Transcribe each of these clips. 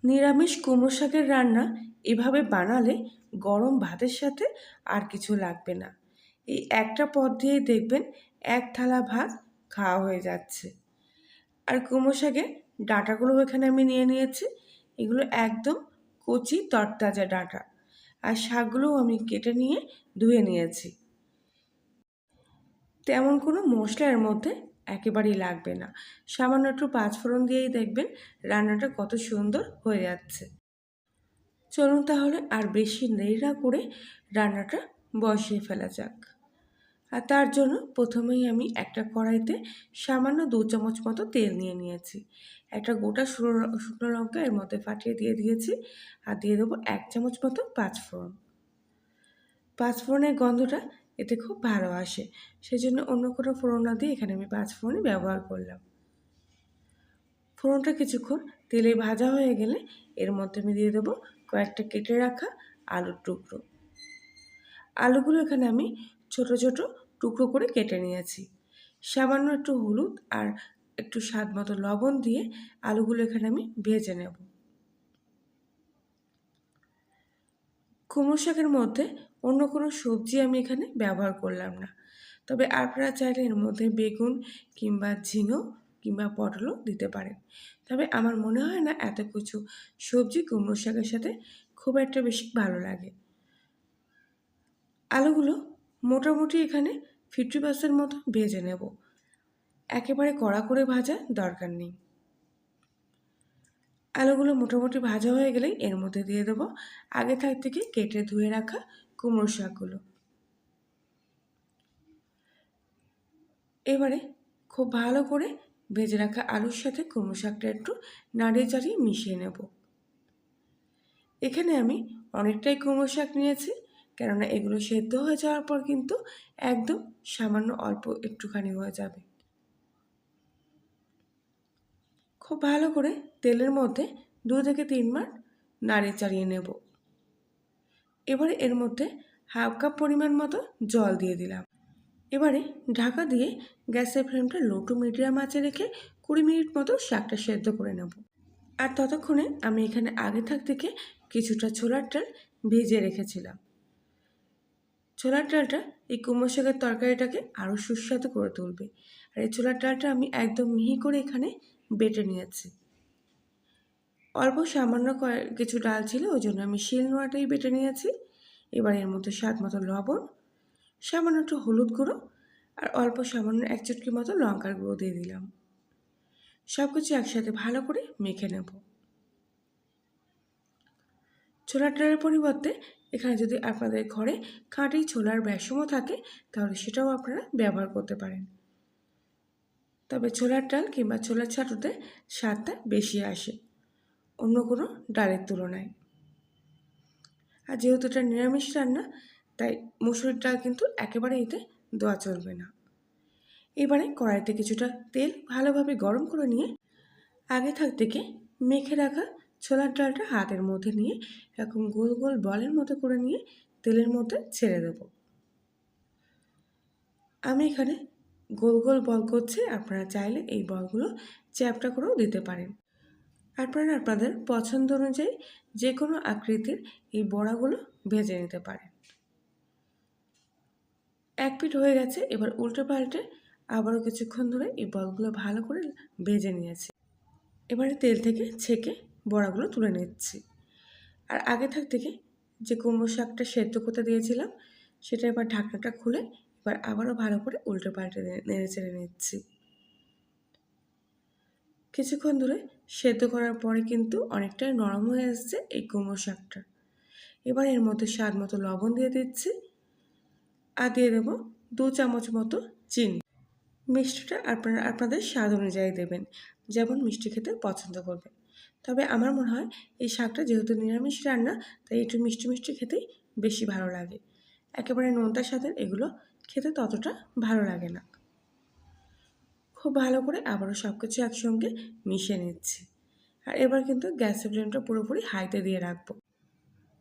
নিরামিষ কুমড়ো শাকের রান্না এভাবে বানালে গরম ভাতের সাথে আর কিছু লাগবে না। এই একটা পদ দিয়েই দেখবেন এক থালা ভাত খাওয়া হয়ে যাচ্ছে। আর কুমড়ো শাকের ডাঁটাগুলো এখানে আমি নিয়ে নিয়েছি। এগুলো একদম কচি তরতাজা ডাঁটা। আর শাকগুলোও আমি কেটে নিয়ে ধুয়ে নিয়েছি। তেমন কোনো মশলা এর মধ্যে একেবারেই লাগবে না। সামান্য একটু পাঁচফোড়ন দিয়েই দেখবেন রান্নাটা কত সুন্দর হয়ে যাচ্ছে। চলুন তাহলে আর বেশি দেরি না করে রান্নাটা বসিয়ে ফেলা যাক। আর তার জন্য প্রথমেই আমি একটা কড়াইতে সামান্য 2 চামচ মতো তেল নিয়ে নিয়েছি। একটা গোটা শুকনো লঙ্কা এর মধ্যে ফাটিয়ে দিয়ে দিয়েছি। আর দিয়ে দেবো 1 চামচ মতো পাঁচফোড়ন। পাঁচফোড়নের গন্ধটা এতে খুব ভালো আসে, সেজন্য অন্য কোনো ফোড়ন না দিয়ে এখানে আমি পাঁচফোড়নই ব্যবহার করলাম। ফোড়নটা কিছুক্ষণ তেলে ভাজা হয়ে গেলে এর মধ্যে আমি দিয়ে দেবো কয়েকটা কেটে রাখা আলুর টুকরো। আলুগুলো এখানে আমি ছোট ছোট টুকরো করে কেটে নিয়েছি। সামান্য একটু হলুদ আর একটু স্বাদ মতো লবণ দিয়ে আলুগুলো এখানে আমি ভেজে নেব। কুমড়ো শাকের মধ্যে অন্য কোনো সবজি আমি এখানে ব্যবহার করলাম না, তবে আপনারা চাইলে এর মধ্যে বেগুন কিংবা ঝিঙে কিংবা পটলও দিতে পারেন। তবে আমার মনে হয় না এত কিছু সবজি কুমড়ো শাকের সাথে খুব একটা বেশি ভালো লাগে। আলুগুলো মোটামুটি এখানে 50% মতো ভেজে নেব। একেবারে কড়া করে ভাজার দরকার নেই। আলুগুলো মোটামুটি ভাজা হয়ে গেলেই এর মধ্যে দিয়ে দেবো আগে থেকে কেটে ধুয়ে রাখা কুমড়ো শাকগুলো। এবারে খুব ভালো করে ভেজে রাখা আলুর সাথে কুমড়ো শাকটা একটু নাড়িয়ে চাড়িয়ে মিশিয়ে নেব। এখানে আমি অনেকটাই কুমড়ো শাক নিয়েছি, কেননা এগুলো সেদ্ধ হয়ে যাওয়ার পর কিন্তু একদম সামান্য অল্প একটুখানি হয়ে যাবে। খুব ভালো করে তেলের মধ্যে 2 থেকে 3 বার নাড়িয়ে চাড়িয়ে নেব। এবারে এর মধ্যে হাফ কাপ পরিমাণ মতো জল দিয়ে দিলাম। এবারে ঢাকা দিয়ে গ্যাসের ফ্লেমটা লো টু মিডিয়াম আঁচে রেখে 20 মিনিট মতো শাকটা সেদ্ধ করে নেব। আর ততক্ষণে আমি এখানে আগে থেকে কিছুটা ছোলার ডাল ভিজিয়ে রেখেছিলাম। ছোলার ডালটা এই কুমড়ো শাকের তরকারিটাকে আরও সুস্বাদু করে তুলবে। আর এই ছোলার ডালটা আমি একদম মিহি করে এখানে বেটে নিয়েছি। অল্প সামান্য কিছু ডাল ছিল, ওই জন্য আমি শিলনোড়াটাই বেটে নিয়েছি। এবার এর মধ্যে স্বাদ মতো লবণ, সামান্য একটু হলুদ গুঁড়ো আর অল্প সামান্য 1 চুটকি মতো লঙ্কার গুঁড়ো দিয়ে দিলাম। সব কিছু একসাথে ভালো করে মেখে নেব। ছোলার ডালের পরিবর্তে এখানে যদি আপনাদের ঘরে খাঁটি ছোলার বেসনও থাকে তাহলে সেটাও আপনারা ব্যবহার করতে পারেন। তবে ছোলার ডাল কিংবা ছোলার ছাতুতে স্বাদটা বেশি আসে অন্য কোনো ডালের তুলনায়। আর যেহেতু এটা নিরামিষ রান্না, তাই মুসুরির ডাল কিন্তু একেবারে এতে দেওয়া চলবে না। এবারে কড়াইতে কিছুটা তেল ভালোভাবে গরম করে নিয়ে আগে থেকে মেখে রাখা ছোলার ডালটা হাতের মধ্যে নিয়ে এরকম গোল গোল বলের মতো করে নিয়ে তেলের মধ্যে ছেড়ে দেব। আমি এখানে গোল গোল বল করছি, আপনারা চাইলে এই বলগুলো চ্যাপ্টা করেও দিতে পারেন। আপনারা আপনাদের পছন্দ অনুযায়ী যে কোনো আকৃতির এই বড়াগুলো ভেজে নিতে পারেন। এক পিঠ হয়ে গেছে, এবার উল্টে পাল্টে আবারও কিছুক্ষণ ধরে এই বলগুলো ভালো করে ভেজে নিয়েছি। এবারে তেল থেকে ছেঁকে বড়াগুলো তুলে নিচ্ছি। আর আগে থেকে যে কুমড়ো শাকটা সেদ্ধ করতে দিয়েছিলাম সেটা এবার ঢাকনাটা খুলে এবার আবারও ভালো করে উল্টে পাল্টে নেড়ে চেড়ে নিচ্ছি। কিছুক্ষণ ধরে সেদ্ধ করার পরে কিন্তু অনেকটাই নরম হয়ে আসছে এই কুমড়ো শাকটা। এবার এর মধ্যে স্বাদ মতো লবণ দিয়ে দিচ্ছি আর দিয়ে দেবো 2 চামচ মতো চিনি। মিষ্টিটা আপনারা আপনাদের স্বাদ অনুযায়ী দেবেন, যেমন মিষ্টি খেতে পছন্দ করবেন। তবে আমার মনে হয় এই শাকটা যেহেতু নিরামিষ রান্না, তাই একটু মিষ্টি মিষ্টি খেতেই বেশি ভালো লাগে। একেবারে নোনতার সাথে এগুলো খেতে ততটা ভালো লাগে না। খুব ভালো করে আবারও সব কিছু একসঙ্গে মিশিয়ে নিচ্ছি। আর এবার কিন্তু গ্যাসের ফ্লেমটা পুরোপুরি হাইতে দিয়ে রাখবো,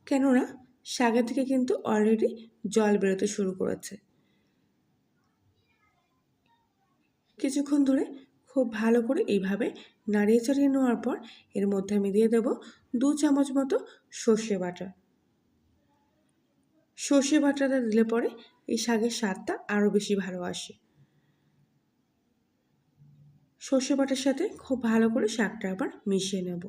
কেননা শাকের থেকে কিন্তু অলরেডি জল বেরোতে শুরু করেছে। কিছুক্ষণ ধরে খুব ভালো করে এইভাবে নাড়িয়ে চাড়িয়ে নেওয়ার পর এর মধ্যে আমি দিয়ে দেব 2 চামচ মতো সর্ষে বাটা। সর্ষে বাটাটা দিলে পরে এই শাকের স্বাদটা আরও বেশি ভালো আসে। সর্ষে বাটার সাথে খুব ভালো করে শাকটা আবার মিশিয়ে নেব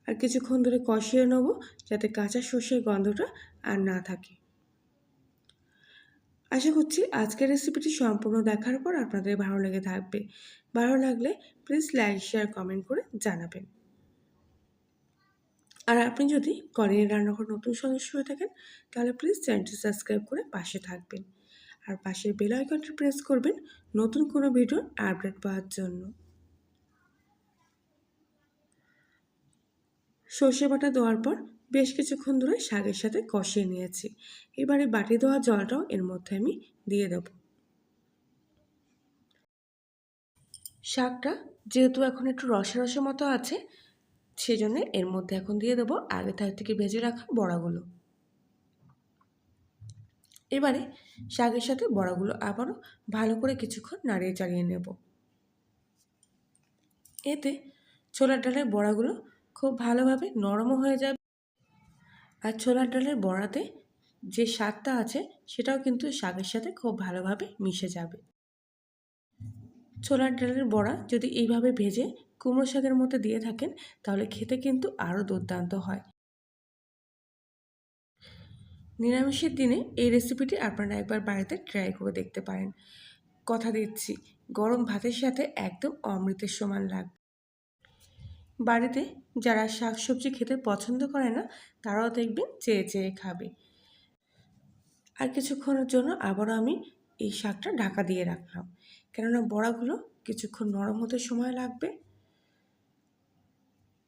আর কিছুক্ষণ ধরে কষিয়ে নেব যাতে কাঁচা সর্ষের গন্ধটা আর না থাকে। আশা করছি আজকের রেসিপিটি সম্পূর্ণ দেখার পর আপনাদের ভালো লেগে থাকবে। ভালো লাগলে প্লিজ লাইক শেয়ার কমেন্ট করে জানাবেন। আর আপনি যদি কলিনের রান্নাঘর নতুন সদস্য হয়ে থাকেন তাহলে প্লিজ চ্যানেলটি সাবস্ক্রাইব করে পাশে থাকবেন আর পাশের বেল আইকনটি প্রেস করবেন নতুন কোনো ভিডিওর আপডেট পাওয়ার জন্য। সর্ষে বাটা দেওয়ার পর বেশ কিছুক্ষণ ধরে শাকের সাথে কষিয়ে নিয়েছি। এবারে বাটি দেওয়া জলটাও এর মধ্যে আমি দিয়ে দেব। শাকটা যেহেতু এখন একটু রসে রসে মতো আছে সেজন্য এর মধ্যে এখন দিয়ে দেবো আগে থেকে ভেজে রাখা বড়াগুলো। এবারে শাকের সাথে বড়াগুলো আবারও ভালো করে কিছুক্ষণ নাড়িয়ে চাড়িয়ে নেব। এতে ছোলার ডালের বড়াগুলো খুব ভালোভাবে নরমও হয়ে যাবে আর ছোলার ডালের বড়াতে যে স্বাদটা আছে সেটাও কিন্তু শাকের সাথে খুব ভালোভাবে মিশে যাবে। ছোলার ডালের বড়া যদি এইভাবে ভেজে কুমড়ো শাকের মধ্যে দিয়ে থাকেন তাহলে খেতে কিন্তু আরও দুর্দান্ত হয়। নিরামিষের দিনে এই রেসিপিটি আপনারা একবার বাড়িতে ট্রাই করে দেখতে পারেন। কথা দিচ্ছি গরম ভাতের সাথে একদম অমৃতের সমান লাগবে। বাড়িতে যারা শাকসবজি খেতে পছন্দ করে না তারাও দেখবেন চেয়ে চেয়ে খাবে। আর কিছুক্ষণের জন্য আবারও আমি এই শাকটা ঢাকা দিয়ে রাখলাম, কেননা বড়াগুলো কিছুক্ষণ নরম হতে সময় লাগবে।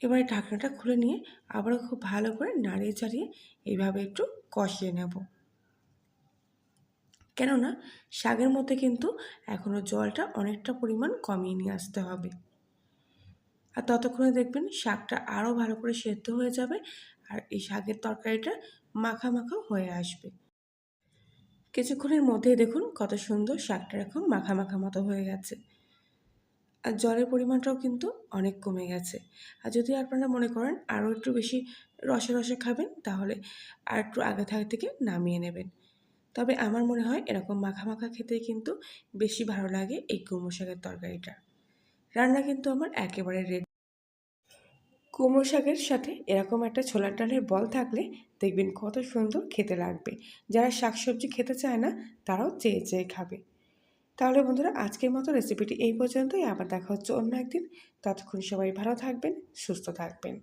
এবারে ঢাকনাটা খুলে নিয়ে আবারও খুব ভালো করে নাড়িয়ে চাড়িয়ে এইভাবে একটু কষিয়ে নেব, কেননা শাকের মধ্যে কিন্তু এখনও জলটা অনেকটা পরিমাণ কমিয়ে নিয়ে আসতে হবে। আর ততক্ষণে দেখবেন শাকটা আরও ভালো করে সেদ্ধ হয়ে যাবে আর এই শাকের তরকারিটা মাখা মাখা হয়ে আসবে। কিছুক্ষণের মধ্যেই দেখুন কত সুন্দর শাকটা এখন মাখা মাখা মতো হয়ে গেছে আর জলের পরিমাণটাও কিন্তু অনেক কমে গেছে। আর যদি আপনারা মনে করেন আরও একটু বেশি রসে রসে খাবেন তাহলে আর একটু আগে থেকে নামিয়ে নেবেন। তবে আমার মনে হয় এরকম মাখা মাখা খেতেই কিন্তু বেশি ভালো লাগে এই কুমড়ো শাকের তরকারিটা। রান্না কিন্তু আমার একেবারে রেডি। কুমড়ো শাকের সাথে এরকম একটা ছোলার ডালের বল থাকলে দেখবেন কত সুন্দর খেতে লাগবে। যারা শাকসবজি খেতে চায় না তারাও চেয়ে চেয়ে খাবে। তাহলে বন্ধুরা আজকের মতো রেসিপিটি এই পর্যন্তই। আবার দেখা হচ্ছে অন্য একদিন। ততক্ষণ সবাই ভালো থাকবেন, সুস্থ থাকবেন।